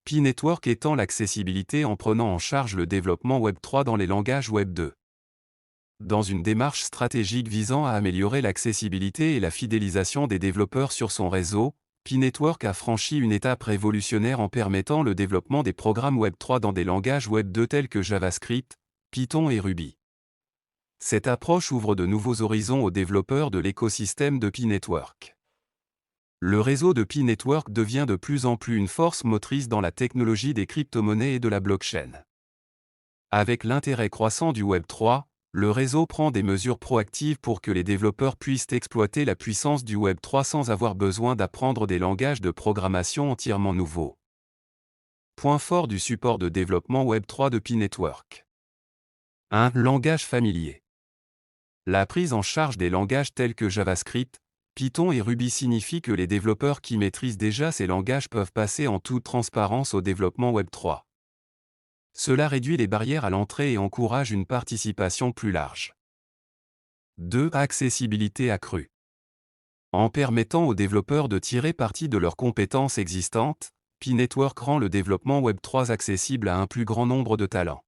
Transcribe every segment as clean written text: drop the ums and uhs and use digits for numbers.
Pi-Network étend l'accessibilité en prenant en charge le développement Web 3 dans les langages Web 2. Dans une démarche stratégique visant à améliorer l'accessibilité et la fidélisation des développeurs sur son réseau, Pi-Network a franchi une étape révolutionnaire en permettant le développement des programmes Web 3 dans des langages Web 2 tels que JavaScript, Python et Ruby. Cette approche ouvre de nouveaux horizons aux développeurs de l'écosystème de Pi-Network. Le réseau de Pi-Network devient de plus en plus une force motrice dans la technologie des crypto-monnaies et de la blockchain. Avec l'intérêt croissant du Web 3, le réseau prend des mesures proactives pour que les développeurs puissent exploiter la puissance du Web 3 sans avoir besoin d'apprendre des langages de programmation entièrement nouveaux. Point fort du support de développement Web 3 de Pi-Network. 1. Langage familier. La prise en charge des langages tels que JavaScript, Python et Ruby signifie que les développeurs qui maîtrisent déjà ces langages peuvent passer en toute transparence au développement Web 3. Cela réduit les barrières à l'entrée et encourage une participation plus large. 2. Accessibilité accrue. En permettant aux développeurs de tirer parti de leurs compétences existantes, Pi-Network rend le développement Web 3 accessible à un plus grand nombre de talents.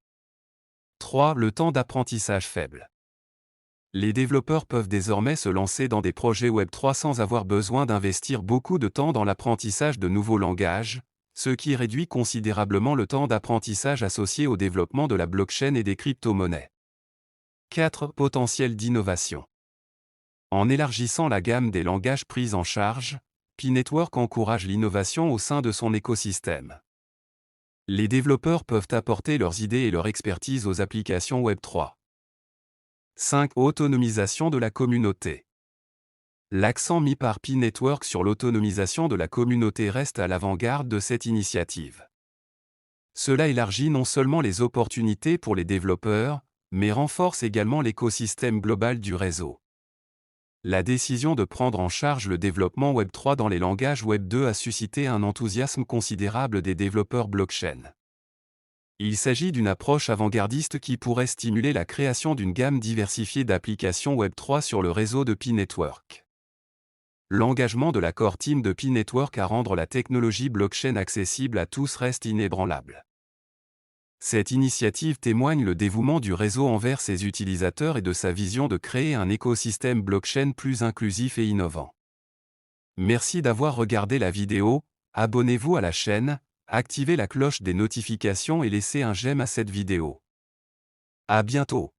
3. Le temps d'apprentissage faible. Les développeurs peuvent désormais se lancer dans des projets Web 3 sans avoir besoin d'investir beaucoup de temps dans l'apprentissage de nouveaux langages, ce qui réduit considérablement le temps d'apprentissage associé au développement de la blockchain et des crypto-monnaies. 4. Potentiel d'innovation. En élargissant la gamme des langages pris en charge, Pi-Network encourage l'innovation au sein de son écosystème. Les développeurs peuvent apporter leurs idées et leur expertise aux applications Web 3. 5. Autonomisation de la communauté. L'accent mis par Pi-Network sur l'autonomisation de la communauté reste à l'avant-garde de cette initiative. Cela élargit non seulement les opportunités pour les développeurs, mais renforce également l'écosystème global du réseau. La décision de prendre en charge le développement Web 3 dans les langages Web 2 a suscité un enthousiasme considérable des développeurs blockchain. Il s'agit d'une approche avant-gardiste qui pourrait stimuler la création d'une gamme diversifiée d'applications Web 3 sur le réseau de Pi-Network. L'engagement de la core team de Pi-Network à rendre la technologie blockchain accessible à tous reste inébranlable. Cette initiative témoigne le dévouement du réseau envers ses utilisateurs et de sa vision de créer un écosystème blockchain plus inclusif et innovant. Merci d'avoir regardé la vidéo, abonnez-vous à la chaîne, activez la cloche des notifications et laissez un j'aime à cette vidéo. À bientôt.